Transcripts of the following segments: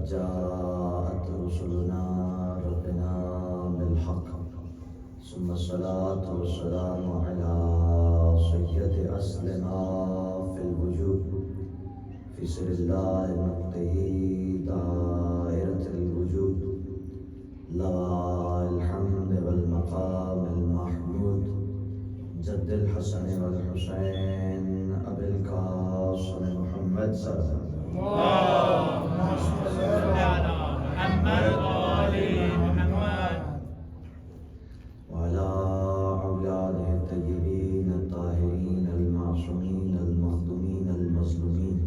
جاءت رسلنا ربنا بالحق ثم الصلاة والسلام على سيد أسلنا في الوجود في سر الله نقطه دائرة الوجود لواء الحمد والمقام المحمود جد الحسن والحسين أبي القاسم محمد صلى الله عليه وسلم اللهم صل على محمد وآل محمد وعلى أولاده الطيبين الطاهرين المعصومين المخدومين المظلومين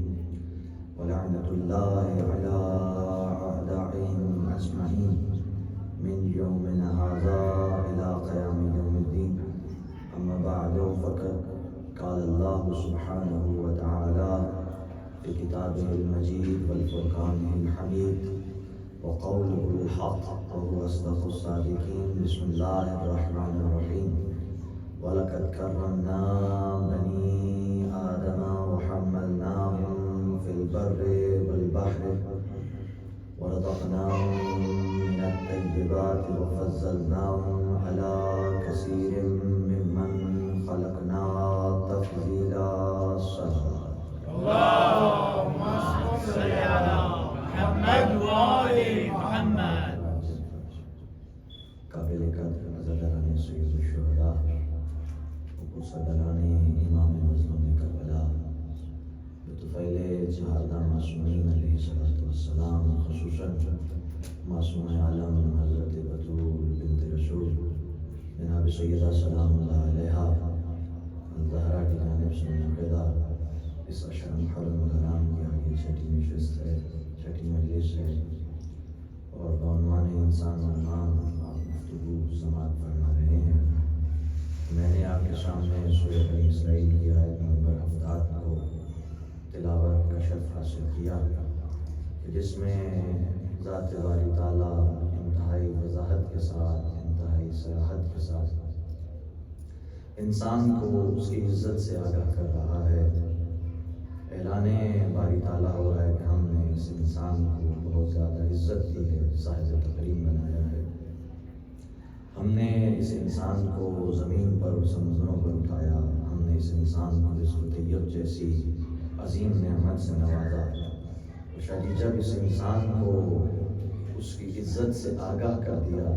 ولعنة الله على أعدائهم أجمعين من يومنا هذا إلى قيام يوم الدين. أما بعد فقد قال الله سبحانه وتعالى في كتابه المجيد والفرقانه الحميد وقوله الحق وهو أصدق الصادقين. بسم الله الرحمن الرحيم. ولقد كرمنا بني آدم وحملناهم في البر والبحر ورزقناهم من الطيبات وفضلناهم على كثير ممن خلقنا تفضيلا. اللهم صل على محمد وآل محمد. قابل قدر عزاداران سید الشہداء صدران امام مظلوم کربلا بطفیل جہادہ معصومین علیہ السلام، خصوصاً معصوم عالم حضرت بطول بنت رسول جناب سیدہ سلام اللہ علیہا الزہرا کی جانب سے منعقدہ اس اشرف محرم الحرام کی آگے چھٹی نشست ہے، چھٹی مجلس ہے اور بعنوان انسان و ایمان گفتگو سماعت فرما رہے ہیں۔ میں نے آپ کے سامنے سورہ بنی اسرائیل کی آیت نمبر 70 کو تلاوت کا شرف حاصل کیا کہ جس میں ذات باری تعالیٰ انتہائی وضاحت کے ساتھ، انتہائی صراحت کے ساتھ انسان کو اس کی عزت سے آگاہ کر رہا ہے۔ اعلان باری تعالیٰ ہو رہا ہے کہ ہم نے اس انسان کو بہت زیادہ عزت دی ہے، صاحب تکریم بنایا ہے۔ ہم نے اس انسان کو زمین پر سمندروں پر اٹھایا، ہم نے اس انسان کو رزق طیب جیسی عظیم نعمت سے نوازا۔ شاید جب اس انسان کو اس کی عزت سے آگاہ کر دیا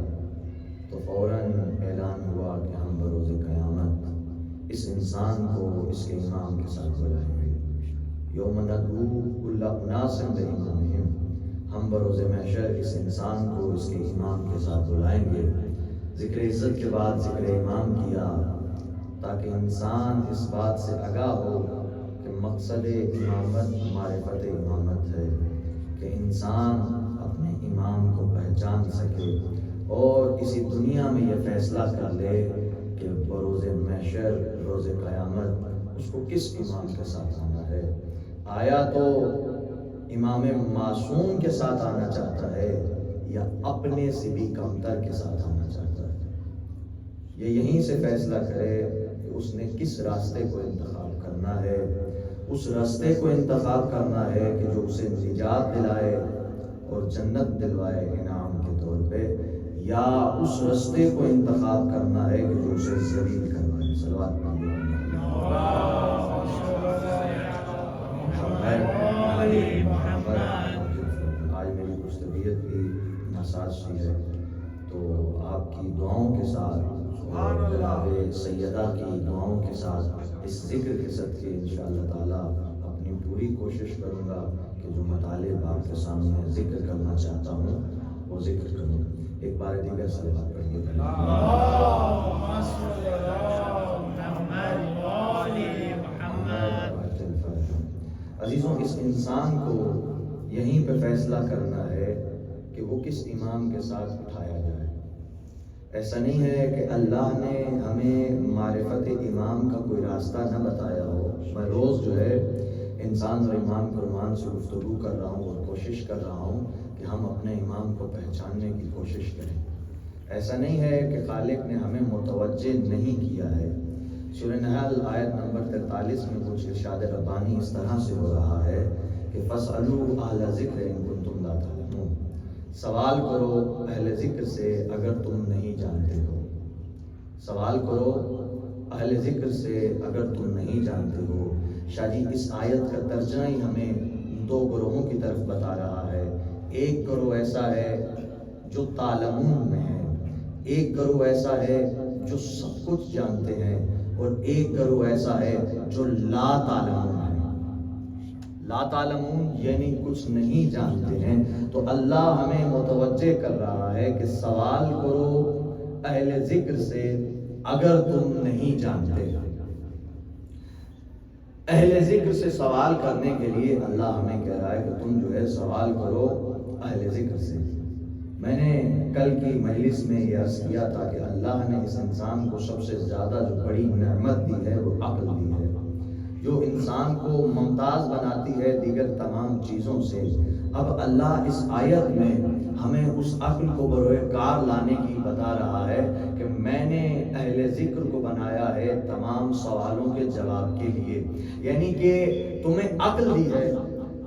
تو فوراً اعلان ہوا کہ ہم بروز قیامت اس انسان کو اس کے امام کے ساتھ بلائیں گے۔ یوم ندعو کل اناس بإمامہم، ہم بروز محشر اس انسان کو اس کے امام کے ساتھ بلائیں گے۔ ذکر عزت کے بعد ذکر امام کیا تاکہ انسان اس بات سے آگاہ ہو کہ مقصد امامت معرفت امامت ہے، کہ انسان اپنے امام کو پہچان سکے اور اسی دنیا میں یہ فیصلہ کر لے کہ بروز محشر روز قیامت اس کو کس امام کے ساتھ آنا ہے۔ آیا تو امام معصوم کے ساتھ آنا چاہتا ہے یا اپنے سے بھی کمتر کے ساتھ آنا چاہتا ہے، یہ یہیں سے فیصلہ کرے کہ اس نے کس راستے کو انتخاب کرنا ہے۔ اس راستے کو انتخاب کرنا ہے کہ جو اسے نجات دلائے اور جنت دلوائے انعام کے طور پہ، یا اس راستے کو انتخاب کرنا ہے کہ جو اسے ذلیل کروائے۔ صلوات پڑھیے۔ آج میری کچھ طبیعت بھی ناساز سی ہے تو آپ کی دعاؤں کے ساتھ اور جناب سیدہ کی دعاؤں کے ساتھ اس ذکر کے صدقے انشاءاللہ تعالیٰ اپنی پوری کوشش کروں گا کہ جو مطالب آپ کے سامنے ذکر کرنا چاہتا ہوں وہ ذکر کروں۔ ایک بار دیگر صلوات پڑھیے۔ عزیزوں، اس انسان کو یہیں پہ فیصلہ کرنا ہے کہ وہ کس امام کے ساتھ اٹھایا جائے۔ ایسا نہیں ہے کہ اللہ نے ہمیں معرفت امام کا کوئی راستہ نہ بتایا ہو۔ میں روز جو ہے انسان اور امام قرآن سے گفتگو کر رہا ہوں اور کوشش کر رہا ہوں کہ ہم اپنے امام کو پہچاننے کی کوشش کریں۔ ایسا نہیں ہے کہ خالق نے ہمیں متوجہ نہیں کیا ہے۔ سورہ نحل آیت نمبر 43 میں کچھ ارشاد ربانی اس طرح سے ہو رہا ہے کہ فَاسْأَلُوا أَهْلَ الذِّكْرِ إِن كُنتُمْ لَا تَعْلَمُونَ، سوال کرو اہل ذکر سے اگر تم نہیں جانتے ہو، سوال کرو اہل ذکر سے اگر تم نہیں جانتے ہو۔ شاہ جی اس آیت کا ترجمہ ہی ہمیں دو گروہوں کی طرف بتا رہا ہے۔ ایک گروہ ایسا ہے جو تعلمون میں ہے، ایک گروہ ایسا ہے جو سب کچھ جانتے ہیں، اور ایک گروہ ایسا ہے جو لا تعلمون ہے۔ لا تعلمون یعنی کچھ نہیں جانتے ہیں۔ تو اللہ ہمیں متوجہ کر رہا ہے کہ سوال کرو اہل ذکر سے اگر تم نہیں جانتے۔ اہل ذکر سے سوال کرنے کے لیے اللہ ہمیں کہہ رہا ہے کہ تم جو ہے سوال کرو اہل ذکر سے۔ میں نے کل کی مجلس میں یہ عرض کیا تھا کہ اللہ نے اس انسان کو سب سے زیادہ جو بڑی نعمت دی ہے وہ عقل دی ہے، جو انسان کو ممتاز بناتی ہے دیگر تمام چیزوں سے۔ اب اللہ اس آیت میں ہمیں اس عقل کو بروئے کار لانے کی بتا رہا ہے کہ میں نے اہل ذکر کو بنایا ہے تمام سوالوں کے جواب کے لیے، یعنی کہ تمہیں عقل دی ہے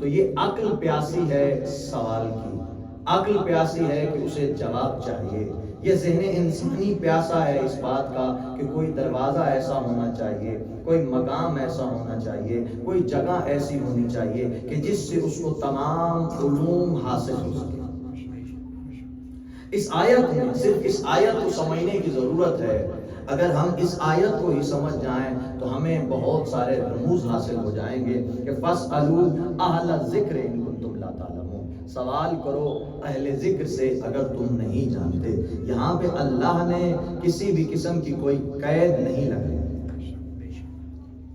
تو یہ عقل پیاسی ہے سوال کی، عقل پیاسی ہے کہ اسے جواب چاہیے۔ یہ ذہن انسانی پیاسا ہے اس بات کا کہ کوئی دروازہ ایسا ہونا چاہیے، کوئی مقام ایسا ہونا چاہیے، کوئی جگہ ایسی ہونی چاہیے کہ جس سے اس کو تمام علوم حاصل ہو سکے۔ اس آیت میں صرف اس آیت کو سمجھنے کی ضرورت ہے۔ اگر ہم اس آیت کو ہی سمجھ جائیں تو ہمیں بہت سارے رموز حاصل ہو جائیں گے کہ فَاسْأَلُوا أَهْلَ الذِّكْرِ إِن كُنتُمْ لَا تَعْلَمُونَ، سوال کرو اہل ذکر سے اگر تم نہیں جانتے۔ یہاں پہ اللہ نے کسی بھی قسم کی کوئی قید نہیں لگائی،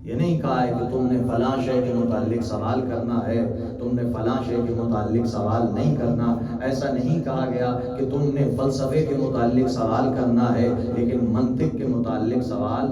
یہ نہیں کہا ہے کہ تم نے فلاں شے کے متعلق سوال کرنا ہے، تم نے فلاں شے کے متعلق سوال نہیں کرنا۔ ایسا نہیں کہا گیا کہ تم نے فلسفے کے متعلق سوال کرنا ہے لیکن منطق کے متعلق سوال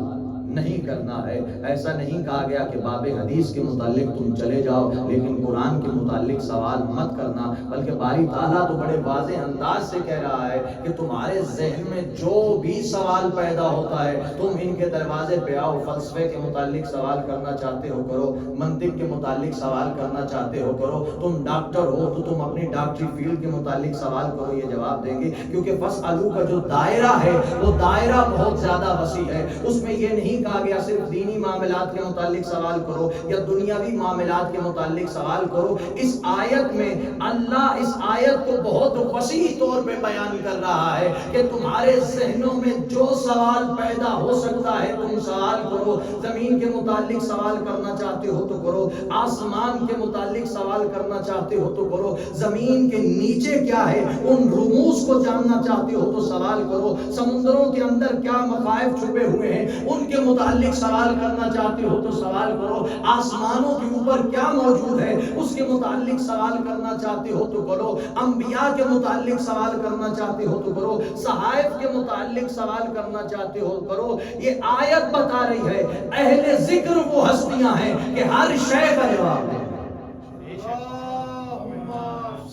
نہیں کرنا ہے۔ ایسا نہیں کہا گیا کہ باب حدیث کے متعلق تم چلے جاؤ لیکن قرآن کے متعلق سوال مت کرنا، بلکہ باری تعالیٰ تو بڑے واضح انداز سے کہہ رہا ہے کہ تمہارے ذہن میں جو بھی سوال پیدا ہوتا ہے تم ان کے دروازے پہ آؤ۔ فلسفے کے متعلق سوال کرنا چاہتے ہو کرو، منطق کے متعلق سوال کرنا چاہتے ہو کرو، تم ڈاکٹر ہو تو تم اپنی ڈاکٹری فیلڈ کے متعلق سوال کرو، یہ جواب دیں گے۔ کیونکہ فَاسْأَلُوا کا جو دائرہ ہے وہ دائرہ بہت زیادہ وسیع ہے، اس میں یہ نہیں کہا گیا صرف دینی معاملات کے متعلق سوال کرو یا دنیاوی معاملات کے متعلق سوال کرو۔ اس آیت میں اللہ اس آیت کو بہت وسیع طور پہ بیان کر رہا ہے کہ تمہارے ذہنوں میں جو سوال پیدا ہو سکتا ہے تم سوال کرو۔ زمین کے متعلق سوال کرنا چاہتے ہو تو کرو، آسمان کے متعلق سوال کرنا چاہتے ہو تو کرو، زمین کے نیچے کیا ہے ان رموز کو جاننا چاہتے ہو تو سوال کرو، سمندروں کے اندر کیا مخائف چھپے ہوئے ہیں ان کے متعلق سوال کرنا چاہتے ہو تو سوال کرو، آسمانوں کے اوپر کیا موجود ہے اس کے متعلق سوال کرنا چاہتے ہو تو کرو، انبیاء کے متعلق سوال کرنا چاہتے ہو تو کرو، صحائف کے متعلق سوال کرنا چاہتے ہو کرو۔ یہ آیت بتا رہی ہے اہل ذکر وہ ہستیاں ہیں کہ ہر شے کا جواب دیں۔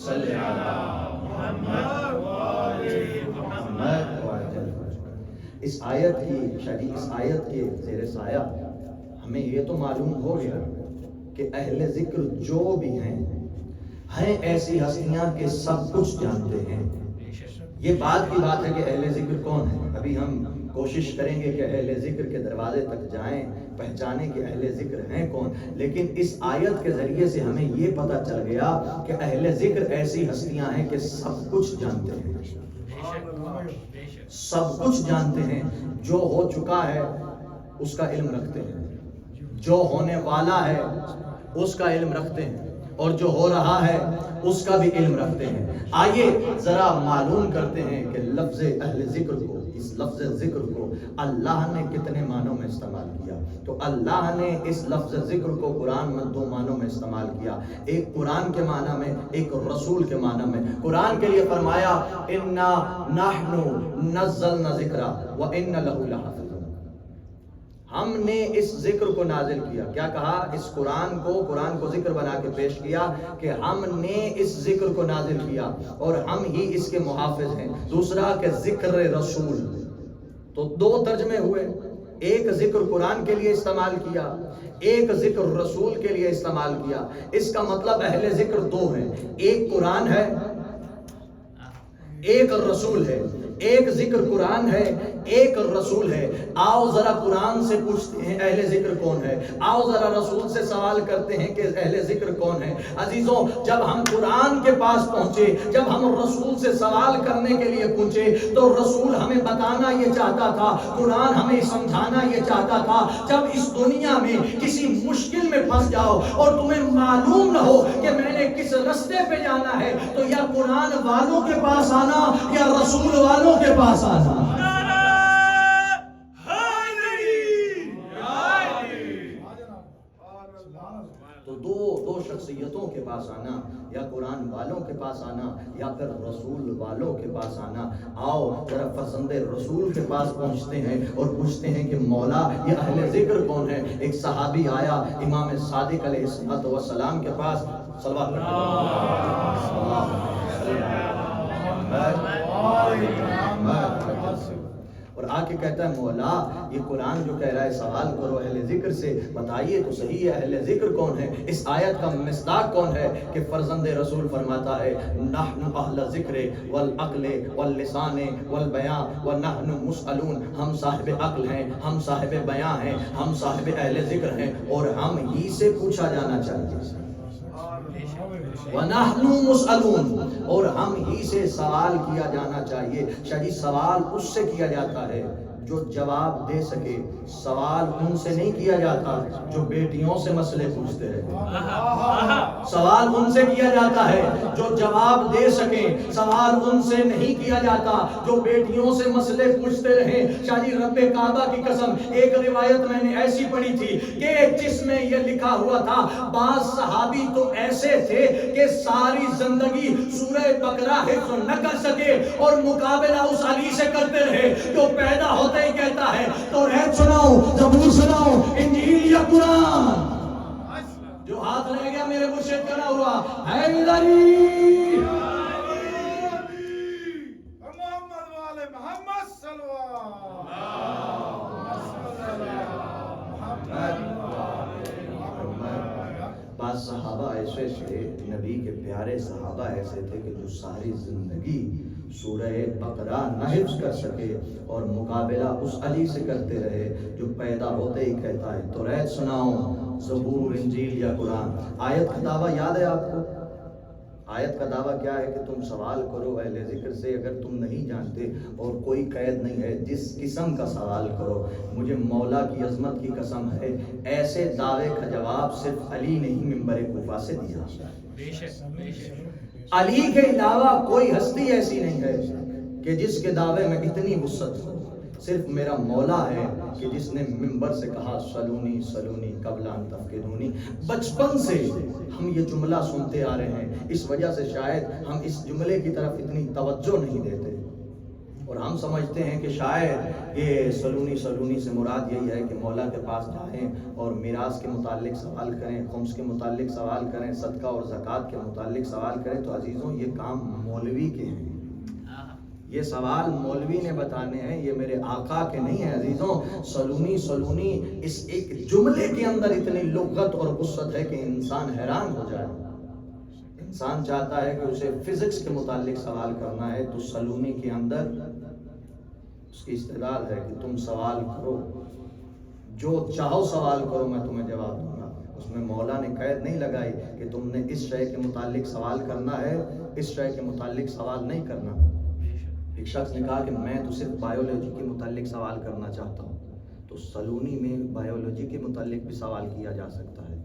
صلی اللہ محمد وآلِ محمد۔ اس آیت کی شاید اس آیت کے زیر سایہ ہمیں یہ تو معلوم ہو گیا کہ اہل ذکر جو بھی ہیں ایسی ہستیاں کہ سب کچھ جانتے ہیں۔ یہ بات کی بات ہے کہ اہل ذکر کون ہے، ابھی ہم کوشش کریں گے کہ اہل ذکر کے دروازے تک جائیں، پہچانیں کہ اہل ذکر ہیں کون، لیکن اس آیت کے ذریعے سے ہمیں یہ پتہ چل گیا کہ اہل ذکر ایسی ہستیاں ہیں کہ سب کچھ جانتے ہیں، سب کچھ جانتے ہیں، جو ہو چکا ہے اس کا علم رکھتے ہیں، جو ہونے والا ہے اس کا علم رکھتے ہیں، اور جو ہو رہا ہے اس کا بھی علم رکھتے ہیں۔ آئیے ذرا معلوم کرتے ہیں کہ لفظ اہل ذکر کو، اس لفظ ذکر کو اللہ نے کتنے معنوں میں استعمال کیا۔ تو اللہ نے اس لفظ ذکر کو قرآن میں دو معنوں میں استعمال کیا، ایک قرآن کے معنی میں، ایک رسول کے معنی میں۔ قرآن کے لیے فرمایا اِنَّا نَحْنُ نَزَّلْنَا ذِكْرَا وَإِنَّ لَهُ لَحَافِظُونَ، ہم نے اس ذکر کو نازل کیا۔ کیا کہا؟ اس قرآن کو ذکر بنا کے پیش کیا کہ ہم نے اس ذکر کو نازل کیا اور ہم ہی اس کے محافظ ہیں۔ دوسرا کہ ذکر رسول، تو دو ترجمے ہوئے، ایک ذکر قرآن کے لیے استعمال کیا، ایک ذکر رسول کے لیے استعمال کیا۔ اس کا مطلب اہل ذکر دو ہیں، ایک قرآن ہے ایک رسول ہے، ایک ذکر قرآن ہے، ایک رسول ہے. آؤ ذرا قرآن سے پوچھتے ہیں اہل ذکر کون ہے، آؤ ذرا رسول سے سوال کرتے ہیں کہ اہل ذکر کون ہے. عزیزوں، جب ہم قرآن کے پاس پہنچے، جب ہم رسول سے سوال کرنے کے لیے پہنچے، تو رسول ہمیں بتانا یہ چاہتا تھا، قرآن ہمیں سمجھانا یہ چاہتا تھا. جب اس دنیا میں کسی مشکل میں پھنس جاؤ اور تمہیں معلوم نہ ہو کہ میں نے کس رستے پہ جانا ہے، تو یا قرآن والوں کے پاس آنا یا رسول والوں کے پاس آنا. تو دو شخصیتوں کے پاس آنا، یا قرآن والوں کے پاس آنا یا پھر رسول والوں کے پاس آنا. آؤ ذرا فرزند رسول کے پاس پہنچتے ہیں اور پوچھتے ہیں کہ مولا یہ اہل ذکر کون ہے. ایک صحابی آیا امام صادق علیہ السلام کے پاس، صلوات اور آ کے کہتا ہے مولا یہ قرآن جو کہہ رہا ہے سوال کرو اہل ذکر سے، بتائیے تو صحیح ہے اہل ذکر کون ہے. اس آیت کا مصداق کون ہے کہ فرزند رسول فرماتا ہے نحن اہل ذکر والعقل واللسان والبیان ونحن مسئلون. ہم صاحب عقل ہیں، ہم صاحب بیان ہیں، ہم صاحب اہل ذکر ہیں اور ہم ہی سے پوچھا جانا چاہیے. وَنَحْنُ مُسْأَلُونَ، اور ہم ہی سے سوال کیا جانا چاہیے. شاید سوال اس سے کیا جاتا ہے جو جواب دے سکے. سوال ان سے نہیں کیا جاتا جو بیٹیوں سے مسئلے پوچھتے رہے. سوال ان سے کیا جاتا ہے جو جواب دے سکیں. سوال ان سے نہیں کیا جاتا جو بیٹیوں سے مسئلے پوچھتے رہے. شاہی رب کعبہ کی قسم، ایک روایت میں نے ایسی پڑھی تھی کہ جس میں یہ لکھا ہوا تھا بعض صحابی تو ایسے تھے کہ ساری زندگی سورہ بقرہ حفظ نہ کر سکے اور مقابلہ اس علی سے کرتے رہے جو پیدا ہوتا ہی کہتا ہے توریت سناؤ، زبور سناؤ، انجیل یا قرآن. جو ہاتھ رہ گیا میرے مرشد کرا ہوا حیدری محمد والے محمد صلوات. بعض صحابہ ایسے تھے، نبی کے پیارے صحابہ ایسے تھے کہ جو ساری زندگی سورہ بقرہ نہ حفظ کر سکے اور مقابلہ اس علی سے کرتے رہے جو پیدا ہوتے ہی کہتا ہے توریت سناؤ، زبور، انجیل یا قرآن. آیت کا دعویٰ یاد ہے آپ کو؟ آیت کا دعویٰ کیا ہے کہ تم سوال کرو اہل ذکر سے اگر تم نہیں جانتے، اور کوئی قید نہیں ہے، جس قسم کا سوال کرو. مجھے مولا کی عظمت کی قسم ہے ایسے دعوے کا جواب صرف علی نے ہی منبر کوفہ سے دیا. علی کے علاوہ کوئی ہستی ایسی نہیں ہے کہ جس کے دعوے میں اتنی وسعت ہو. صرف میرا مولا ہے کہ جس نے منبر سے کہا سلونی سلونی قبل ان تفقدونی. بچپن سے ہم یہ جملہ سنتے آ رہے ہیں، اس وجہ سے شاید ہم اس جملے کی طرف اتنی توجہ نہیں دیتے اور ہم سمجھتے ہیں کہ شاید یہ سلونی سلونی سے مراد یہی ہے کہ مولا کے پاس جائیں اور میراث کے متعلق سوال کریں، خمس کے متعلق سوال کریں، صدقہ اور زکوٰۃ کے متعلق سوال کریں. تو عزیزوں یہ کام مولوی کے ہیں، یہ سوال مولوی نے بتانے ہیں، یہ میرے آقا کے نہیں ہیں. عزیزوں سلونی سلونی اس ایک جملے کے اندر اتنی لغت اور وسعت ہے کہ انسان حیران ہو جائے. انسان چاہتا ہے کہ اسے فزکس کے متعلق سوال کرنا ہے تو سلونی کے اندر اس کی استعداد ہے کہ تم سوال کرو، جو چاہو سوال کرو میں تمہیں جواب دوں گا. اس میں مولا نے قید نہیں لگائی کہ تم نے اس شے کے متعلق سوال کرنا ہے، اس شے کے متعلق سوال نہیں کرنا. ایک شخص نے کہا کہ میں تو صرف بایولوجی کے متعلق سوال کرنا چاہتا ہوں، تو سلونی میں بایولوجی کے متعلق بھی سوال کیا جا سکتا ہے،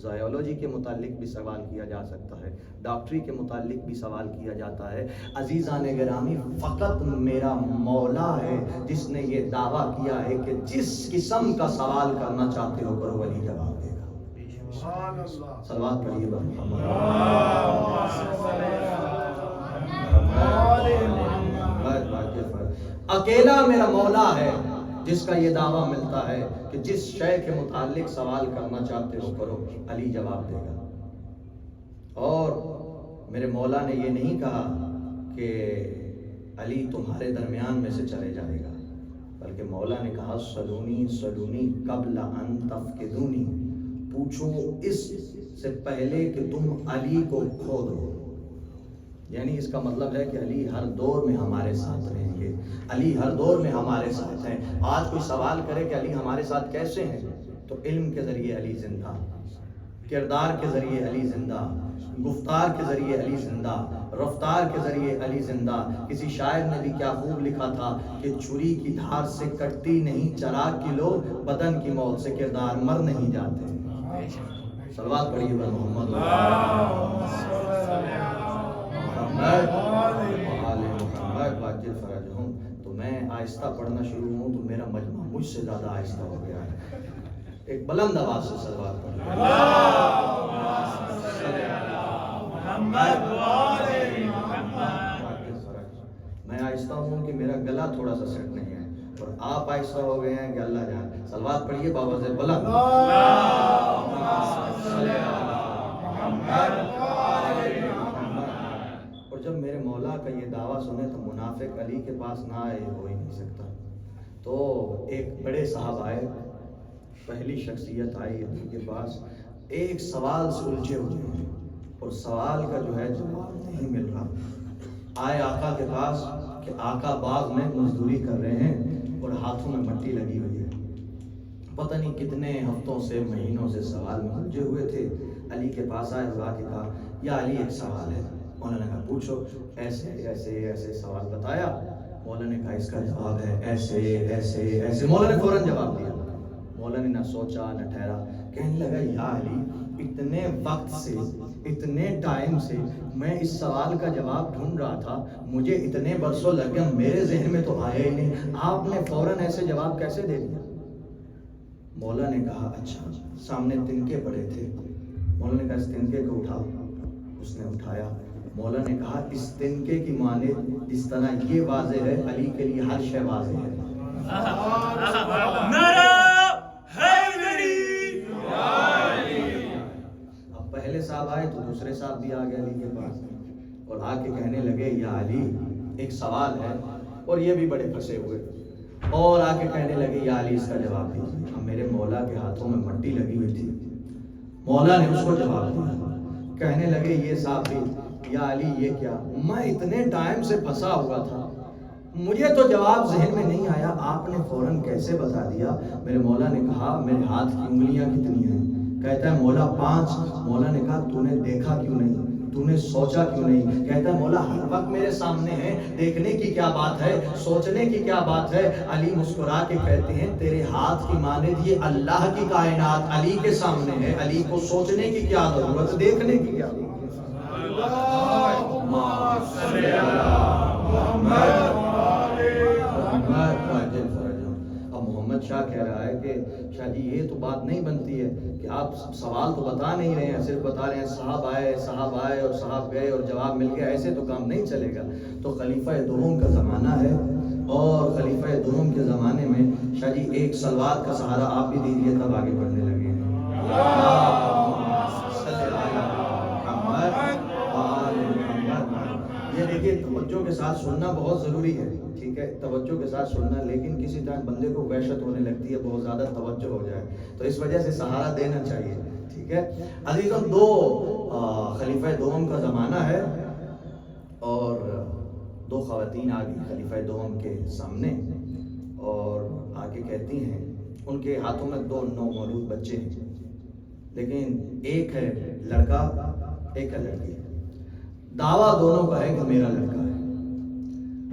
زائیولوجی کے متعلق بھی سوال کیا جا سکتا ہے، ڈاکٹری کے متعلق بھی سوال کیا جاتا ہے. عزیزان گرامی فقط میرا مولا ہے جس نے یہ دعویٰ کیا ہے کہ جس قسم کا سوال کرنا چاہتے ہو کرو ولی جواب دے گا. صلوات پڑھیے محمد. اکیلا میرا مولا ہے جس کا یہ دعویٰ ملتا ہے کہ جس شے کے متعلق سوال کرنا چاہتے ہو کرو، علی جواب دے گا. اور میرے مولا نے یہ نہیں کہا کہ علی تمہارے درمیان میں سے چلے جائے گا، بلکہ مولا نے کہا سلونی سلونی قبل ان تفقدونی، پوچھو اس سے پہلے کہ تم علی کو کھو دو. یعنی اس کا مطلب ہے کہ علی ہر دور میں ہمارے ساتھ رہیں گے، علی ہر دور میں ہمارے ساتھ ہیں۔ آج کوئی سوال کرے کہ علی ہمارے ساتھ کیسے ہیں، تو علم کے ذریعے علی زندہ، کردار کے ذریعے علی زندہ، گفتار کے ذریعے علی زندہ، رفتار کے ذریعے علی زندہ۔ کسی شاعر نے بھی کیا خوب لکھا تھا کہ چھری کی دھار سے کٹتی نہیں چراغ کی لو، بدن کی موت سے کردار مر نہیں جاتے۔ صلوات پڑھیے بر محمد محمد واجل فرجہم۔ تو میں آہستہ پڑھنا شروع ہوں تو میرا مجمع مجھ سے زیادہ آہستہ ہو گیا ہے۔ ایک بلند آواز سے صلوات پڑھیے۔ میں آہستہ ہوں کہ میرا گلا تھوڑا سا سیٹ نہیں ہے، اور آپ آہستہ ہو گئے ہیں کہ اللہ جان۔ صلوات پڑھیے بابا سے بلند۔ اور جب میرے مولا کا یہ دعویٰ سنے تو منافق علی کے پاس نہ آئے ہو ہی نہیں سکتا۔ تو ایک بڑے صاحب آئے، پہلی شخصیت آئی علی کے پاس، ایک سوال سے الجھے ہوئے ہیں اور سوال کا جو ہے جواب نہیں مل رہا۔ آئے آقا کے پاس کہ آقا باغ میں مزدوری کر رہے ہیں اور ہاتھوں میں مٹی لگی ہوئی ہے، پتہ نہیں کتنے ہفتوں سے مہینوں سے سوال میں الجھے ہوئے تھے۔ علی کے پاس آئے اور آ کے کہا یا علی ایک سوال ہے۔ مولا نے کہا پوچھو۔ ایسے ایسے ایسے سوال بتایا۔ مولا نے کہا اس کا جواب ہے ایسے ایسے ایسے۔ مولا نے فوراً جواب دیا۔ مولا نے نہ سوچا نہ ٹھہرا، کہنے لگا یا علی اتنے وقت سے اتنے ٹائم سے میں اس سوال کا جواب ڈھونڈ رہا تھا، مجھے اتنے برسوں لگ گئے، میرے ذہن میں تو آیا ہی نہیں، آپ نے فوراً ایسے جواب کیسے دے دیا؟ مولا نے کہا اچھا، سامنے تنکے پڑے تھے۔ مولا نے کہا اس تنکے کو اٹھاؤ۔ اس نے اٹھایا۔ مولا نے کہا اس تنکے کی مانند اس طرح یہ واضح ہے، علی کے لیے ہر شے واضح ہے۔ اب پہلے صاحب آئے تو دوسرے صاحب بھی آ گئے علی کے پاس اور آ کے کہنے لگے یا علی ایک سوال ہے، اور یہ بھی بڑے پھنسے ہوئے، اور آ کے کہنے لگے یا علی اس کا جواب دیجیے۔ اب میرے مولا کے ہاتھوں میں مٹی لگی ہوئی تھی، مولا نے اس کو جواب دیا۔ کہنے لگے یہ صاحب بھی یا علی یہ کیا، میں اتنے ٹائم سے پھنسا ہوا تھا، مجھے تو جواب ذہن میں نہیں آیا، آپ نے فوراً کیسے بتا دیا؟ میرے مولا نے کہا میرے ہاتھ کی انگلیاں کتنی ہیں؟ کہتا ہے مولا 5۔ مولا نے کہا تو نے دیکھا کیوں نہیں، تو نے سوچا کیوں نہیں؟ کہتا ہے مولا ہر وقت میرے سامنے ہے، دیکھنے کی کیا بات ہے، سوچنے کی کیا بات ہے؟ علی مسکرا کے کہتے ہیں تیرے ہاتھ کی مانند یہ اللہ کی کائنات علی کے سامنے ہے، علی کو سوچنے کی کیا ضرورت، دیکھنے کی کیا ضرورت؟ اب محمد شاہ کہہ رہا ہے کہ شاہ جی یہ تو بات نہیں بنتی ہے کہ آپ سوال تو بتا نہیں رہے ہیں، صرف بتا رہے ہیں صاحب آئے اور صاحب گئے اور جواب مل گیا، ایسے تو کام نہیں چلے گا۔ تو خلیفہ دوم کا زمانہ ہے، اور خلیفہ دوم کے زمانے میں شاہ جی ایک سلوات کا سہارا آپ بھی دیجیے تب آگے بڑھنے لگے ہیں۔ یہ دیکھیے توجہ کے ساتھ سننا بہت ضروری ہے، ٹھیک ہے، توجہ کے ساتھ سننا، لیکن کسی ٹائم بندے کو وحشت ہونے لگتی ہے، بہت زیادہ توجہ ہو جائے، تو اس وجہ سے سہارا دینا چاہیے، ٹھیک ہے۔ عزیزوں خلیفہ دوم کا زمانہ ہے، اور 2 خواتین آ گئی خلیفہ دوم کے سامنے اور آ کے کہتی ہیں، ان کے ہاتھوں میں 2 نومولود بچے ہیں، لیکن ایک ہے لڑکا ایک ہے لڑکی، دعویٰ دونوں کا ہے کہ میرا لڑکا ہے۔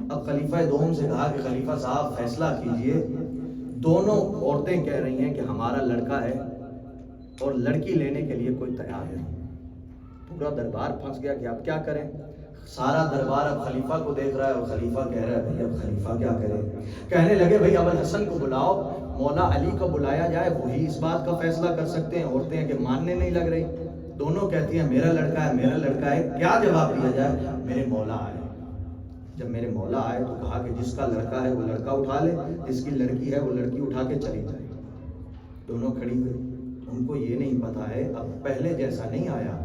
اب خلیفہ دوم سے کہا کہ خلیفہ صاحب فیصلہ کیجئے، دونوں عورتیں کہہ رہی ہیں کہ ہمارا لڑکا ہے اور لڑکی لینے کے لیے کوئی تیار نہیں۔ پورا دربار پھنس گیا کہ اب کیا کریں، سارا دربار اب خلیفہ کو دیکھ رہا ہے اور خلیفہ کہہ رہا ہے بھئی اب خلیفہ کیا کرے؟ کہنے لگے بھئی ابو الحسن کو بلاؤ، مولا علی کو بلایا جائے، وہی اس بات کا فیصلہ کر سکتے ہیں۔ عورتیں کہ ماننے نہیں لگ رہی، دونوں کہتی ہیں میرا لڑکا ہے میرا لڑکا ہے، کیا جواب دیا جائے؟ میرے مولا آئے۔ جب میرے مولا آئے تو کہا کہ جس کا لڑکا ہے وہ لڑکا اٹھا لے، جس کی لڑکی ہے وہ لڑکی اٹھا کے چلی جائے۔ دونوں کھڑی ہوئی، ان کو یہ نہیں پتا ہے اب پہلے جیسا نہیں آیا،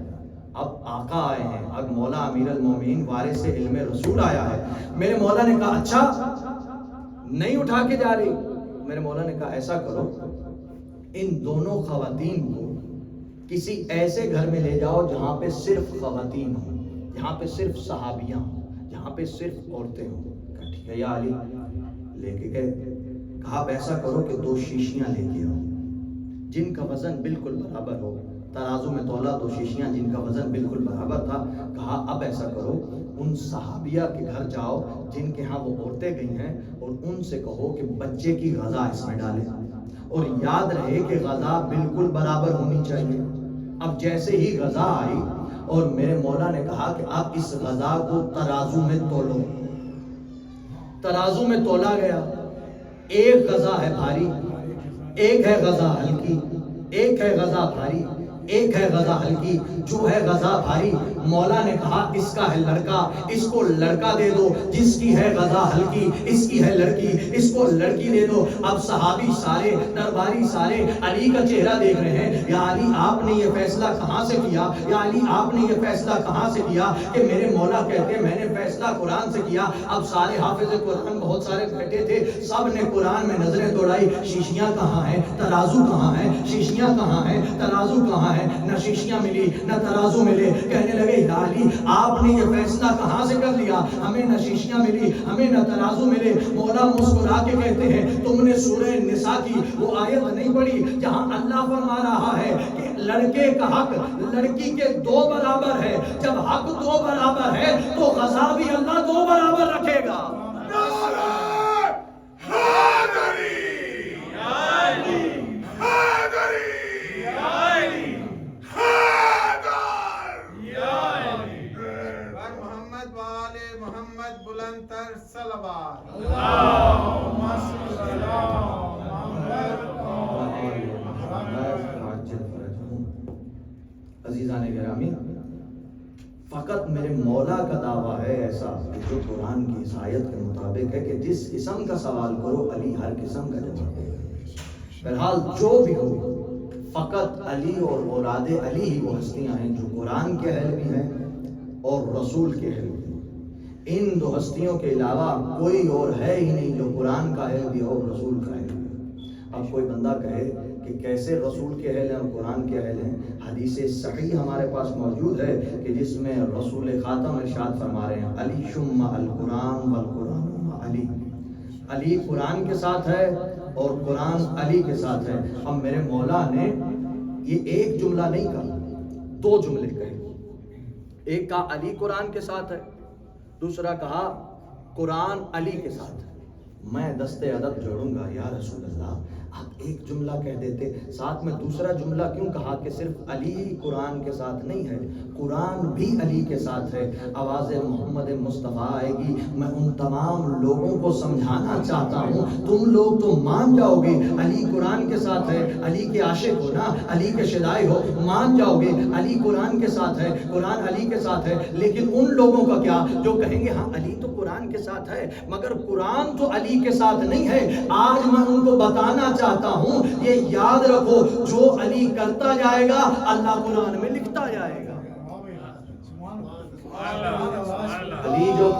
اب آقا آئے ہیں، اب مولا امیر المومنین وارث علم رسول آیا ہے۔ میرے مولا نے کہا اچھا نہیں اٹھا کے جا رہی؟ میرے مولا نے کہا ایسا کرو، ان دونوں خواتین کو کسی ایسے گھر میں لے جاؤ جہاں پہ صرف خواتین ہوں، یہاں پہ صرف صحابیاں ہوں، یہاں پہ صرف عورتیں ہوں. کہا ٹھیک ہے یا علی. لے کے گئے. کہا اب ایسا کرو کہ 2 شیشیاں لے کے آؤ جن کا وزن بالکل برابر ہو. ترازو میں تولا 2 شیشیاں جن کا وزن بالکل برابر تھا. کہا اب ایسا کرو ان صحابیہ کے گھر جاؤ جن کے ہاں وہ عورتیں گئی ہیں اور ان سے کہو کہ بچے کی غذا اس میں ڈالیں اور یاد رہے کہ غذا بالکل برابر ہونی چاہیے. اب جیسے ہی غذا آئی اور میرے مولا نے کہا کہ آپ اس غذا کو ترازو میں تولو. ترازو میں تولا گیا. ایک غذا ہے بھاری، ایک ہے غذا ہلکی. ایک ہے غذا بھاری، ایک ہے غذا ہلکی. جو ہے غذا بھاری مولا نے کہا اس کا ہے لڑکا، اس کو لڑکا دے دو. جس کی ہے غذا ہلکی اس کی ہے لڑکی، اس کو لڑکی دے دو. اب صحابی سارے، درباری سارے علی کا چہرہ دیکھ رہے ہیں. یا علی آپ نے یہ فیصلہ کہاں سے کیا؟ یا علی آپ نے یہ فیصلہ کہاں سے کیا؟ کہ میرے مولا کہتے میں نے فیصلہ قرآن سے کیا. اب سارے حافظ قرآن بہت سارے بیٹھے تھے، سب نے قرآن میں نظریں دوڑائی. شیشیاں کہاں ہیں؟ ترازو کہاں ہے؟ شیشیاں کہاں ہیں؟ ترازو کہاں ہے؟ نہ شیشیاں ملی نہ ترازو ملے. کہنے لگے یا علی آپ نے یہ فیصلہ کہاں سے کر لیا؟ ہمیں نہ شیشیاں ملی، ہمیں نہ ترازو ملے. مولا مسکرا کے کہتے ہیں تم نے سورہ نساء کی وہ آیت نہیں پڑھی جہاں اللہ فرما رہا ہے کہ لڑکے کا حق لڑکی کے 2 برابر ہے. جب حق 2 برابر ہے تو غذا بھی اللہ 2 برابر رکھے گا. عزیزان گرامی، فقط میرے مولا کا دعویٰ ہے ایسا جو قرآن کی اس آیت کے مطابق ہے کہ جس قسم کا سوال کرو علی ہر قسم کا جواب دے گا. بہرحال جو بھی ہو فقط علی اور اولاد علی ہی وہ ہستیاں ہیں جو قرآن کے اہل بھی ہیں اور رسول کے اہل بھی ہیں. ان 2 ہستیوں کے علاوہ کوئی اور ہے ہی نہیں جو قرآن کا اہل بھی ہو اور رسول کا اہل بھی ہو. اب کوئی بندہ کہے کہ کیسے رسول کے اہل ہیں اور قرآن کے اہل ہیں؟ حدیث صحیح ہمارے پاس موجود ہے کہ جس میں رسول خاتم ارشاد فرما رہے ہیں علی شم القرآن والقرآن علی. علی قرآن کے ساتھ ہے اور قرآن علی کے ساتھ ہے. اب میرے مولا نے یہ ایک جملہ نہیں کہا، 2 جملے کہے. ایک کہا علی قرآن کے ساتھ ہے، دوسرا کہا قرآن علی کے ساتھ ہے. میں دستے ادب جوڑوں گا یا رسول اللہ آپ ایک جملہ کہہ دیتے، ساتھ میں دوسرا جملہ کیوں کہا کہ صرف علی قرآن کے ساتھ نہیں ہے، قرآن بھی علی کے ساتھ ہے. آواز محمد مصطفیٰ آئے گی، میں ان تمام لوگوں کو سمجھانا چاہتا ہوں. تم لوگ تو مان جاؤ گے علی قرآن کے ساتھ ہے، علی کے عاشق ہو نا، علی کے شدائے ہو، مان جاؤ گے علی قرآن کے ساتھ ہے، قرآن علی کے ساتھ ہے. لیکن ان لوگوں کا کیا جو کہیں گے ہاں علی تو قرآن کے ساتھ ہے مگر قرآن تو علی کے ساتھ نہیں ہے. آج میں ان کو بتانا چاہتا ہوں یہ یاد رکھو جو علی کرتا جائے گا اللہ قرآن میں لکھتا جائے گا. علی جو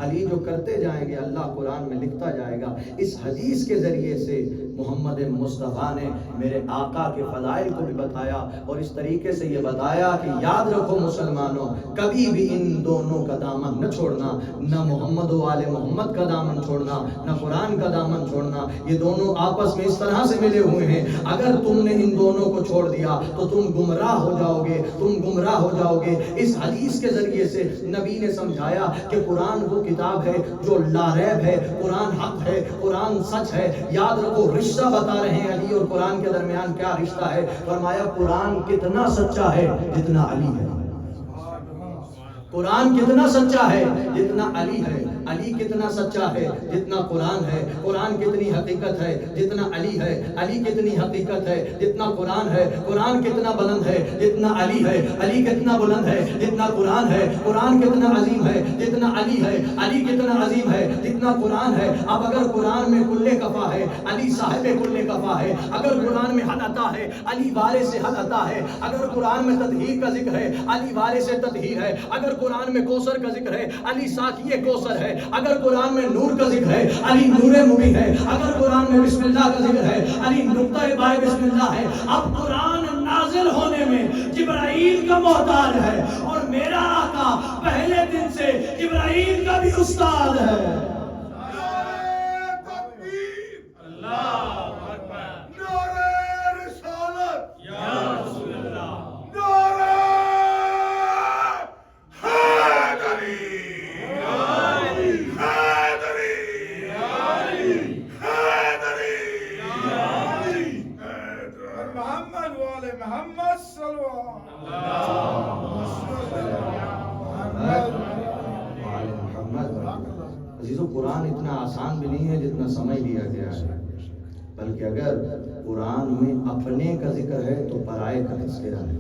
علی جو کرتے جائیں گے اللہ قرآن میں لکھتا جائے گا. اس حدیث کے ذریعے سے محمد مصطفیٰ نے میرے آقا کے فضائل کو بھی بتایا اور اس طریقے سے یہ بتایا کہ یاد رکھو مسلمانوں کبھی بھی ان دونوں کا دامن نہ چھوڑنا، نہ محمد و آل محمد کا دامن چھوڑنا، نہ قرآن کا دامن چھوڑنا. یہ دونوں آپس میں اس طرح سے ملے ہوئے ہیں، اگر تم نے ان دونوں کو چھوڑ دیا تو تم گمراہ ہو جاؤ گے، تم گمراہ ہو جاؤ گے. اس حدیث کے ذریعے سے نبی نے سمجھایا کہ قرآن وہ کتاب ہے جو لا ریب ہے، قرآن حق ہے، قرآن سچ ہے. یاد رکھو رشتہ بتا رہے ہیں علی اور قرآن کے درمیان کیا رشتہ ہے. فرمایا قرآن کتنا سچا ہے جتنا علی ہے، قرآن کتنا سچا ہے جتنا علی ہے، علی کتنا سچا ہے جتنا قرآن ہے، قرآن کتنی حقیقت ہے جتنا علی ہے، علی کتنی حقیقت ہے جتنا قرآن ہے، قرآن کتنا بلند ہے جتنا علی ہے، علی کتنا بلند ہے جتنا قرآن ہے، قرآن کتنا عظیم ہے جتنا علی ہے، علی کتنا عظیم ہے جتنا قرآن ہے. اب اگر قرآن میں کل کفا ہے علی صاحب کل کفا ہے، اگر قرآن میں حد عطا ہے علی وارث سے حد عطا ہے، اگر قرآن میں تطہیر کا ذکر ہے علی وارث سے تطہیر ہے، اگر قرآن میں کوثر کا ذکر ہے علی ساقی کوثر ہے، ہے اگر قرآن میں نور کا ذکر ہے علی نور مبین ہے، اگر قرآن میں بسم اللہ کا ذکر ہے علی نقطہ بائے بسم اللہ ہے۔ اب قرآن نازل ہونے میں جبرائیل کا محتاج ہے، اور میرا آقا پہلے دن سے جبرائیل کا بھی استاد ہے۔ عزیزو قرآن اتنا آسان بھی نہیں ہے جتنا سمجھ لیا گیا ہے، بلکہ اگر قرآن میں اپنے کا ذکر ہے تو پرائے کا تذکرہ ہے،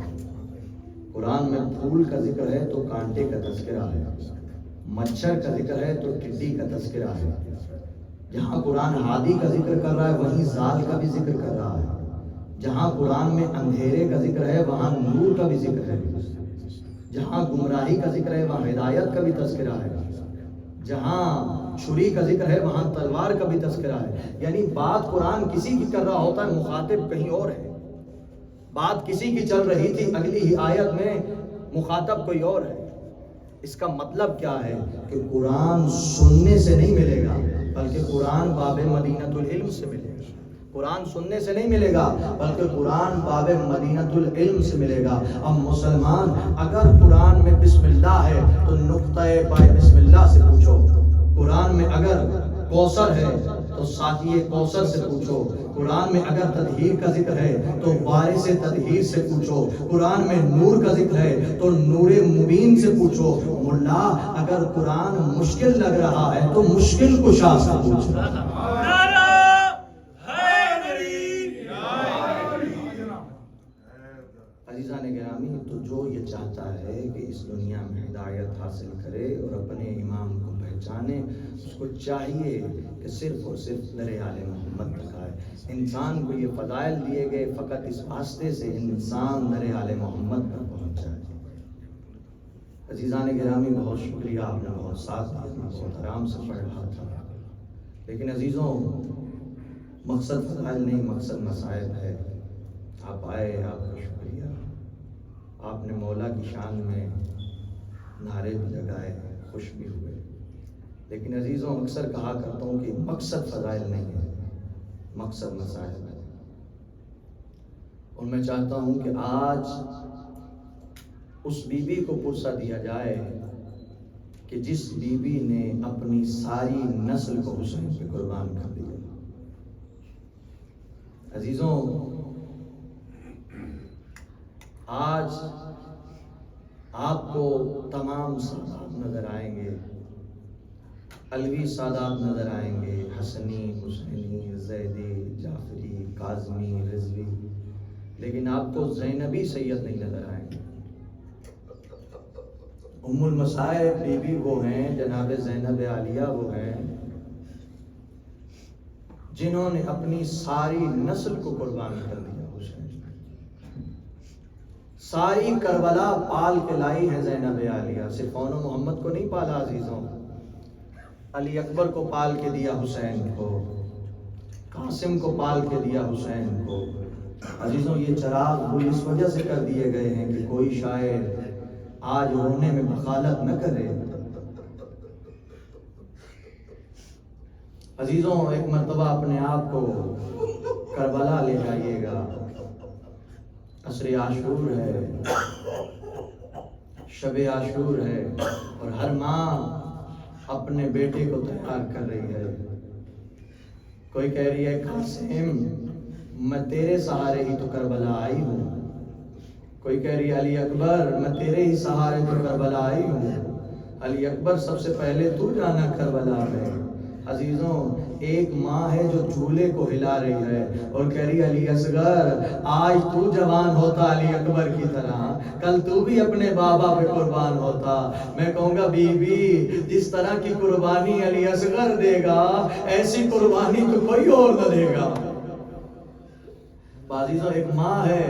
قرآن میں پھول کا ذکر ہے تو کانٹے کا تذکرہ ہے، مچھر کا ذکر ہے تو ٹڈی کا تذکرہ ہے۔ جہاں قرآن ہادی کا ذکر کر رہا ہے وہیں ذال کا بھی ذکر کر رہا ہے، جہاں قرآن میں اندھیرے کا ذکر ہے وہاں نور کا بھی ذکر ہے، جہاں گمراہی کا ذکر ہے وہاں ہدایت کا بھی تذکرہ ہے، جہاں چھری کا ذکر ہے وہاں تلوار کا بھی تذکرہ ہے۔ یعنی بات قرآن کسی کی کر رہا ہوتا ہے، مخاطب کہیں اور ہے، بات کسی کی چل رہی تھی، اگلی ہی آیت میں مخاطب کوئی اور ہے۔ اس کا مطلب کیا ہے کہ قرآن سننے سے نہیں ملے گا بلکہ قرآن باب مدینۃ العلم سے ملے گا۔ قرآن سننے سے نہیں ملے گا بلکہ قرآن باب مدینۃ العلم سے ملے گا۔ اب مسلمان اگر قرآن میں بسم اللہ ہے تو نقطہ بائے بسم اللہ سے پوچھو، قرآن میں اگر کوثر ہے تو ساقی کوثر سے پوچھو، قرآن میں اگر تطہیر کا ذکر ہے تو وارث تطہیر سے پوچھو، قرآن میں نور کا ذکر ہے تو نور مبین سے پوچھو، ملا اگر قرآن مشکل لگ رہا ہے تو مشکل کشا سے پوچھو۔ عزیزان گرامی، تو جو یہ چاہتا ہے کہ اس دنیا میں ہدایت حاصل کرے اور اپنے امام کو پہچانے، اس کو چاہیے کہ صرف اور صرف در آل محمد تک آئے۔ انسان کو یہ فضائل دیے گئے فقط اس واسطے سے انسان در آل محمد پر پہنچ جائے۔ عزیزان گرامی، بہت شکریہ، آپ نے بہت ساتھ دیا، میں بہت آرام سے پڑھ رہا تھا، لیکن عزیزوں مقصد فضائل نہیں، مقصد مسائل ہے۔ آپ آئے، آپ کا شکریہ، آپ نے مولا کی شان میں نعرے بھی لگائے، خوش بھی ہوئے، لیکن عزیزوں اکثر کہا کرتا ہوں کہ مقصد فضائل نہیں ہے، مقصد مسائل ہے۔ اور میں چاہتا ہوں کہ آج اس بی بی کو پرسہ دیا جائے کہ جس بی بی نے اپنی ساری نسل کو حسین پہ قربان کر دیا۔ عزیزوں آج آپ کو تمام سادات نظر آئیں گے، علوی سادات نظر آئیں گے، حسنی، حسینی، زیدی، جعفری، کاظمی، رضوی، لیکن آپ کو زینبی سید نہیں نظر آئیں گے۔ ام المصائب بی بی وہ ہیں، جناب زینب عالیہ وہ ہیں جنہوں نے اپنی ساری نسل کو قربان کر دیا۔ ساری کربلا پال کے لائی ہے زینب عالیہ، صرف اون و محمد کو نہیں پالا عزیزوں، علی اکبر کو پال کے دیا حسین کو، قاسم کو پال کے دیا حسین کو۔ عزیزوں یہ چراغ گل اس وجہ سے کر دیے گئے ہیں کہ کوئی شاعر آج رونے میں بخالت نہ کرے۔ عزیزوں ایک مرتبہ اپنے آپ کو کربلا لے جائیے گا، عصر عاشور ہے، شب عاشور ہے، اور ہر ماں اپنے بیٹے کو تیار کر رہی ہے۔ کوئی کہہ رہی ہے قاسم میں تیرے سہارے ہی تو کربلا آئی ہوں، کوئی کہہ رہی ہے علی اکبر میں تیرے ہی سہارے تو کربلا آئی ہوں، علی اکبر سب سے پہلے تو جانا کربلا میں۔ عزیزوں ایک ماں ہے جو جھولے کو ہلا رہی ہے اور کہہ رہی علی اصغر آج تو جوان ہوتا علی اکبر کی طرح، کل تو بھی اپنے بابا پہ قربان ہوتا۔ میں کہوں گا بی بی جس طرح کی قربانی علی اصغر دے گا ایسی قربانی تو کوئی اور نہ دے گا۔ عزیزوں ایک ماں ہے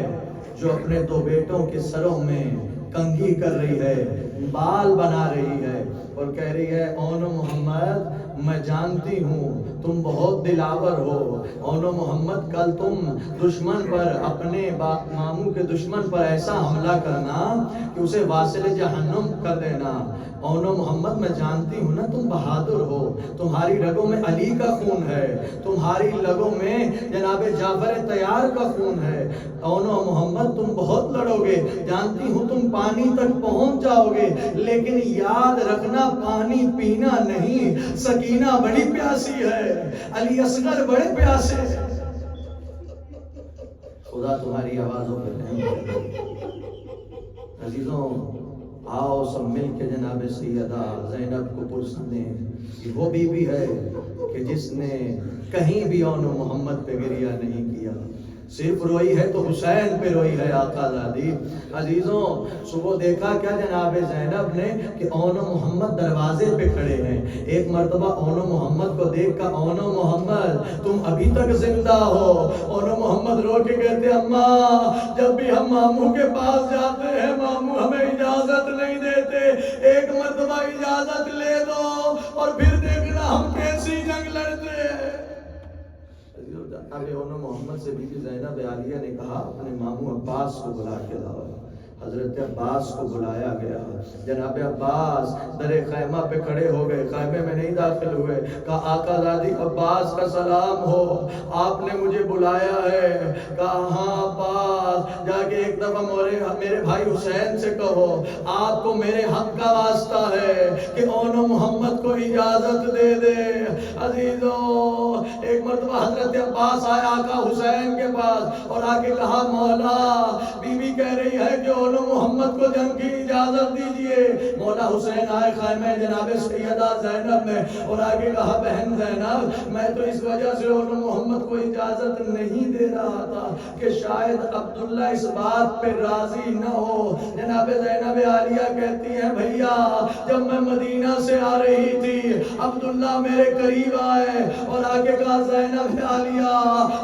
جو اپنے دو بیٹوں کے سروں میں کنگھی کر رہی ہے، بال بنا رہی ہے اور کہہ رہی ہے اون محمد میں جانتی ہوں تم بہت دلاور ہو، اون محمد کل تم دشمن پر، اپنے ماموں کے دشمن پر ایسا حملہ کرنا کہ اسے واصل جہنم کر دینا۔ اون محمد میں جانتی ہوں نا تم بہادر ہو، تمہاری رگوں میں علی کا خون ہے، تمہاری رگوں میں جناب جعفر طیار کا خون ہے۔ اون محمد تم بہت لڑو گے، جانتی ہوں تم پانی تک پہنچ جاؤ گے، لیکن یاد رکھنا پانی پینا نہیں، سکینہ بڑی پیاسی ہے، علی اصغر بڑے پیاسے ہیں۔ خدا تمہاری آوازوں پہ رحم کرے۔ عزیزوں آؤ سب مل کے جناب سیدہ زینب کو پرسنیں، یہ وہ بی بی ہے کہ جس نے کہیں بھی اون محمد پہ گریہ نہیں کیا، صرف روئی ہے تو حسین پہ روئی ہے آقا زادی۔ عزیزوں صبح دیکھا کیا جناب زینب نے کہ اون محمد دروازے پہ کھڑے ہیں، ایک مرتبہ اون محمد کو دیکھ کر اون محمد تم ابھی تک زندہ ہو؟ اون محمد رو کے کہتے اماں جب بھی ہم ماموں کے پاس جاتے ہیں ماموں ہمیں اجازت نہیں دیتے، ایک مرتبہ اجازت لے دو اور پھر دیکھنا ہم کیسی جنگ لڑتے ہیں۔ جناب اون محمد سے بی بی زینب عالیہ نے کہا اپنے ماموں عباس کو بلا کے لاؤ۔ حضرت عباس کو بلایا گیا، جناب عباس در خیمہ پہ کھڑے ہو گئے، خیمے میں نہیں داخل ہوئے، کہا آقا زادی عباس کا سلام ہو، آپ نے مجھے بلایا ہے؟ کہا ہاں عباس، جا کے ایک دفعہ میرے بھائی حسین سے کہو آپ کو میرے حق کا واسطہ ہے کہ اون محمد کو اجازت دے دے۔ عزیزوں ایک مرتبہ حضرت عباس آیا آقا حسین کے پاس اور آ کے کہا مولا بی بی کہہ رہی ہے کہ اون محمد کو جنگ کی اجازت دیجئے۔ مولا حسین آئے خیمہ جناب سیدہ زینب میں اور آگے کہا بہن زینب میں تو اس وجہ سے اون محمد کو اجازت نہیں دے رہا تھا کہ شاید عبداللہ اس بات پہ راضی نہ ہو۔ جناب زینب عالیہ کہتی ہیں بھیا جب میں مدینہ سے آ رہی تھی عبداللہ میرے قریب آئے اور آگے کہا زینب عالیہ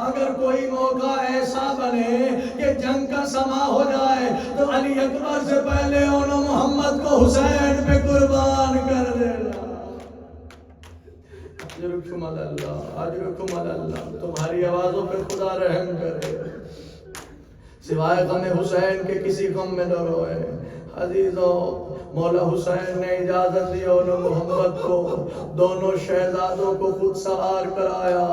اگر کوئی موقع ایسا بنے کہ جنگ کا سما ہو جائے تو علی اکبر سے پہلے اون محمد کو حسین پہ قربان کر دینا۔ اجرکم اللہ، اجرکم اللہ، تمہاری آوازوں پہ خدا رحم کرے، سوائے غم حسین کے کسی غم میں نہ روئے۔ عزیزوں مولا حسین نے اجازت دی اون محمد کو، دونوں شہزادوں کو خود سوار کرایا،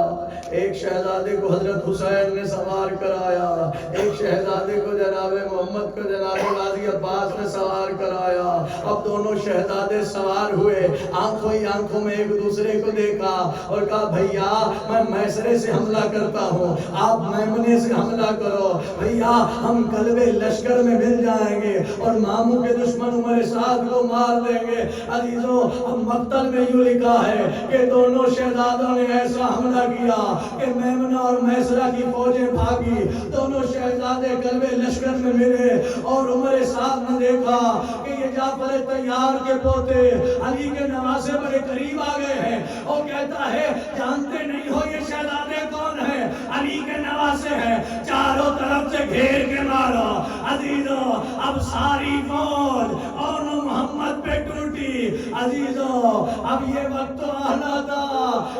ایک شہزادے کو حضرت حسین نے سوار کرایا، ایک شہزادے کو جناب محمد کو جناب غازی عباس نے سوار کرایا۔ اب دونوں شہزادے سوار ہوئے، آنکھوں ہی آنکھوں میں ایک دوسرے کو دیکھا اور کہا بھیا میں میسرے سے حملہ کرتا ہوں آپ میمنے سے حملہ کرو، بھیا ہم قلبے لشکر میں مل جائیں گے اور ماموں کے دشمن عمر سعد کو مار دیں گے۔ عزیزوں اب مقتل میں یوں لکھا ہے کہ دونوں شہزادوں نے ایسا حملہ کیا کہ میمنہ اور میسرہ کی فوجیں بھاگی، دونوں شہزادے قلبے لشکر میں ملے اور عمر سعد نے دیکھا کہ یہ جعفر طیار کے پوتے علی کے نواسے بڑے قریب آ گئے ہیں اور کہتا ہے جانتے نہیں ہو یہ شہزادے کون ہیں؟ علی کے نواسے ہیں، چاروں طرف سے گھیر کے مارا۔ عزیزوں اب ساری فوج اون محمد پہ ٹوٹی۔ عزیزوں اب یہ وقت تو آنا تھا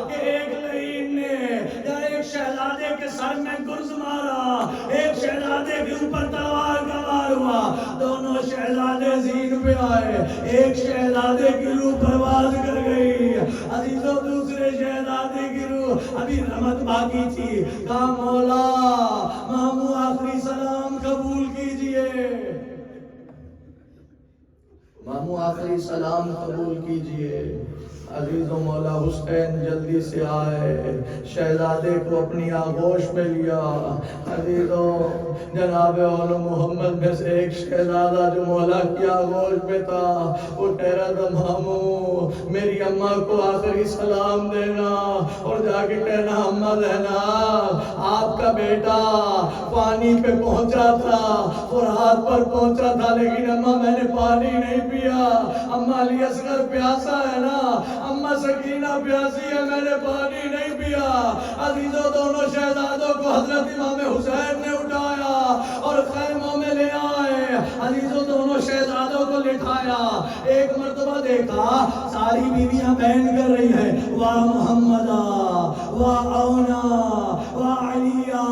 کہ ایک لعین نے یا ایک شہزادے کے سر میں گرز مارا، ایک شہزادے کے اوپر تلوار کا وار ہوا، دونوں شہزادے زین پہ آئے، ایک شہزادے کی روح پرواز کر گئی۔ عزیزوں دوسرے شہزادے کی روح ابھی رمت باقی تھی، کہا مولا ماموں آخری سلام قبول کیجئے، ماموں آخری سلام قبول کیجئے۔ عزیزوں مولا حسین جلدی سے آئے، شہزادے کو اپنی آغوش میں لیا۔ عزیزوں جناب اون محمد میں سے ایک شہزادہ جو مولا کی آغوش میں تھا وہ کہہ رہا تھا ماموں میری اماں کو آخری سلام دینا اور جا کے کہنا اماں زینب آپ کا بیٹا پانی پہ پہنچا تھا اور ہاتھ پر پہنچا تھا لیکن اماں میں نے پانی نہیں پیا، اماں علی اصغر پیاسا ہے نا، اماں سکینہ پیاسی ہے میں نے پانی نہیں پیا۔ عزیزوں دونوں شہزادوں کو حضرت امام حسین نے اٹھایا اور خیموں میں لے آئے۔ عزیزوں دونوں شہزادوں کو لٹھایا. ایک مرتبہ دیکھا ساری بیویاں بہن کر رہی ہیں واہ محمدہ واہ اونا واہ علیہ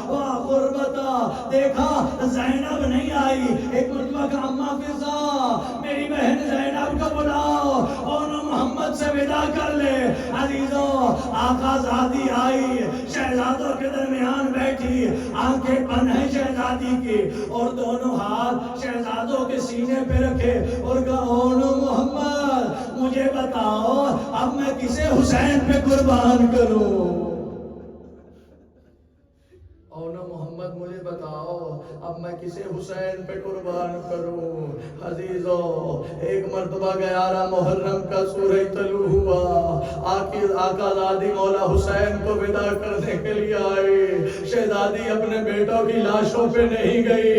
واہ قربتا. دیکھا زینب نہیں آئی. ایک مرتبہ کا اماں فضا میری بہن زینب کو بلاؤ اور محمد سے ودا کر لے. عزیزوں آقا زادی آئی, شہزادوں کے درمیان بیٹھی, آنکھیں بند ہیں شہزادی کی, اور دونوں ہاتھ شہزادوں کے سینے پہ رکھے اور کہا اونو محمد مجھے بتاؤ اب میں کسے حسین پہ قربان کروں. اونو محمد مجھے بتاؤ اب میں کسے حسین پہ قربان کروں. عزیزوں ایک مرتبہ 11 محرم کا سورہ طلوع ہوا. آقا زادی مولا حسین کو ودا کرنے کے لیے آئی. شہزادی اپنے بیٹوں کی لاشوں پہ نہیں گئی,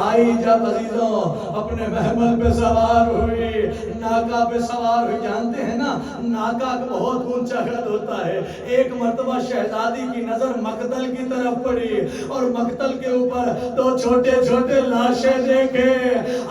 آئی جب عزیزوں اپنے محمل پہ سوار ہوئی, ناکا پہ سوار ہوئی. جانتے ہیں نا ناکا بہت اونچا قد ہوتا ہے. ایک مرتبہ شہزادی کی نظر مقتل کی طرف پڑی اور مقتل کے اوپر 2 چھوٹے چھوٹے لاشیں دیکھے,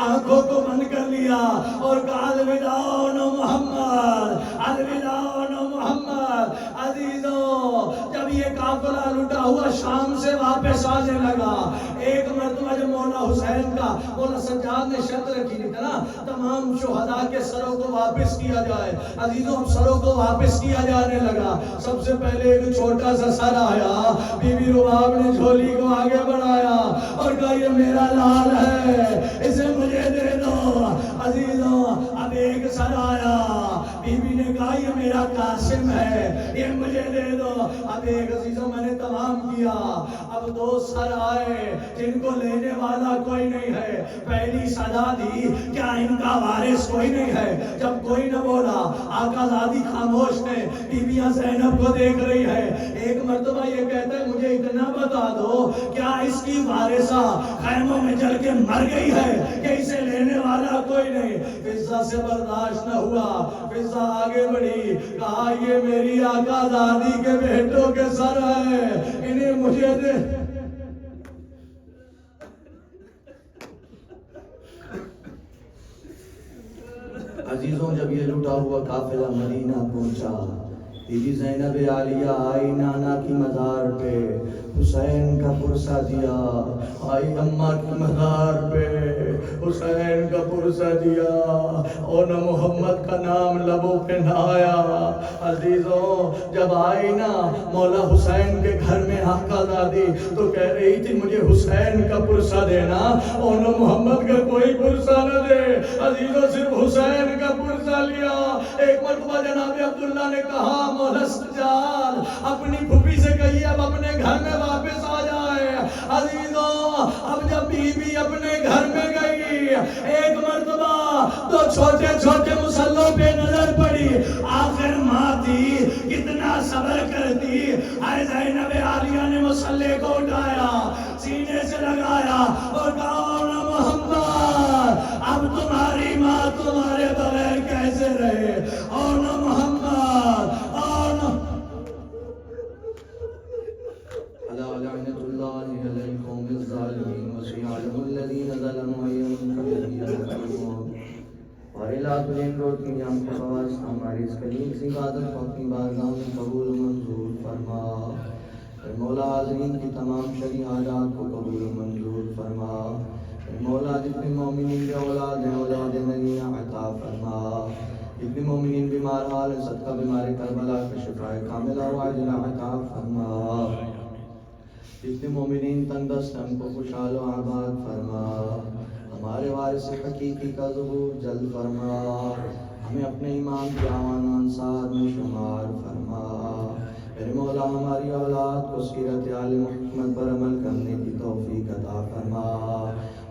آنکھوں کو بند کر لیا اور کہا الوداع نو محمد الوداع نو محمد. عزیزوں جب یہ قافلہ لٹا ہوا شام سے واپس آنے لگا, ایک مرتبہ جب مولا حسین کا مولا سجاد نے شرط رکھی تھی نا تمام شہداء کے سروں کو واپس کیا جائے. عزیزوں اب سروں کو واپس کیا جانے لگا. سب سے پہلے ایک چھوٹا سا سر آیا, بی بی رباب نے جھولی کو آگے بڑھایا اور کہا یہ میرا لال ہے, اسے مجھے دے دو. عزیزوں اب ایک سر آیا, بی بی نے کہا یہ میرا قاسم ہے, یہ مجھے دے دو. اب ایک عزیزوں میں نے تمام کیا. اب 2 سر آئے جن کو لینے والا کوئی نہیں ہے. پہلی صدا دی کیا ان کا وارث کوئی نہیں ہے. جب کوئی نہ بولا آقا زادی خاموش ہے, بیویاں زینب کو دیکھ رہی ہے. ایک مرتبہ یہ کہتا ہے مجھے اتنا بتا دو کیا اس کی وارثہ خیموں میں جل کے مر گئی ہے کہ اسے لینے والا کوئی نہیں. فضا سے برداشت نہ ہوا, فضا آگے بڑھی, کہا یہ میری آقا زادی کے بیٹوں کے سر ہے, انہیں مجھے دے. عزیزوں جب یہ لٹا ہوا قافلہ مدینہ پہنچا, بی بی زینب عالیہ آئی نانا کی مزار پہ, حسین کا پرسہ دیا. آئی اماں کی مزار پہ, حسین کا پرسہ دیا, اور نہ محمد کا نام لبوں پہ نہ آیا. عزیزوں جب آئی نا مولا حسین کے گھر میں آقا زادی تو کہہ رہی تھی مجھے حسین کا پرسہ دینا, اور نہ محمد کا کوئی پرسہ نہ دے. عزیزوں صرف حسین کا پرسہ لیا. ایک مرتبہ جناب عبداللہ نے کہا مولا سجاد اپنی پھوپھی سے کہیے اب اپنے گھر میں واپس آ جائے. عزیزوں اب جب بی بی اپنے گھر میں گئی, ایک مرتبہ 2 چھوٹے چھوٹے مسلوں پہ نظر پڑی. آخر ماں تھی کتنا صبر کرتی. اے زینب عالیہ نے مسلے کو اٹھایا, سینے سے لگایا اور کہا محمد اب تمہاری ماں تمہارے بغیر کیسے رہے. اور نہ محمد اور نہ لعنت اللہ علی القوم الظالمین وسيعلم الذين ظلموا أي منقلب ينقلبون. اور الہ تجھے روٹی جام کو خواص ہماری اس کلیم سی عبادت کو اپنی بارگاہ میں قبول و منظور فرما. اے مولا حاضرین کی تمام شرعی حاجات کو قبول و منظور فرما. اے مولا جتنے مومنین کے اولاد ہیں اولاد نبی عطا فرما. جتنے مومنین بیمار حال ہیں صدقہ بیمار کربلا کا شفاء کاملہ و عاجلہ عطا فرما. جتنے مومنین تنگ دست ہیں ان کو خوشحال و آباد فرما. ہمارے وارث حقیقی کا ظہور جلد فرما. ہمیں اپنے ایمان کے اعوان و انصار میں شمار فرما. میرے مولا ہماری اولاد کو سیرت آل محمد پر عمل کرنے کی توفیق عطا فرما.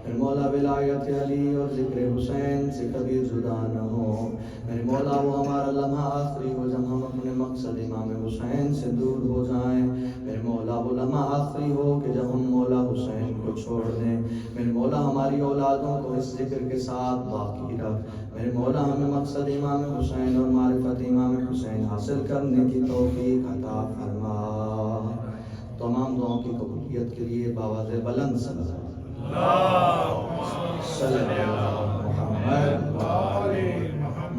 میرے مولا ولایت علی اور ذکر حسین سے کبھی جدا نہ ہو. میرے مولا وہ ہمارا لمحہ آخری ہو جب ہم اپنے مقصد امام حسین سے دور ہو جائیں. میرے مولا وہ لمحہ آخری ہو کہ جب ہم مولا حسین کو چھوڑ دیں. میرے مولا ہماری اولادوں کو اس ذکر کے ساتھ باقی رکھ. میرے مولا ہمیں مقصد امام حسین اور معرفت امام حسین حاصل کرنے کی توفیق عطا فرما. تمام دعاؤں کی قبولیت کے لیے باواز بلند صلی اللہ علیہ وسلم.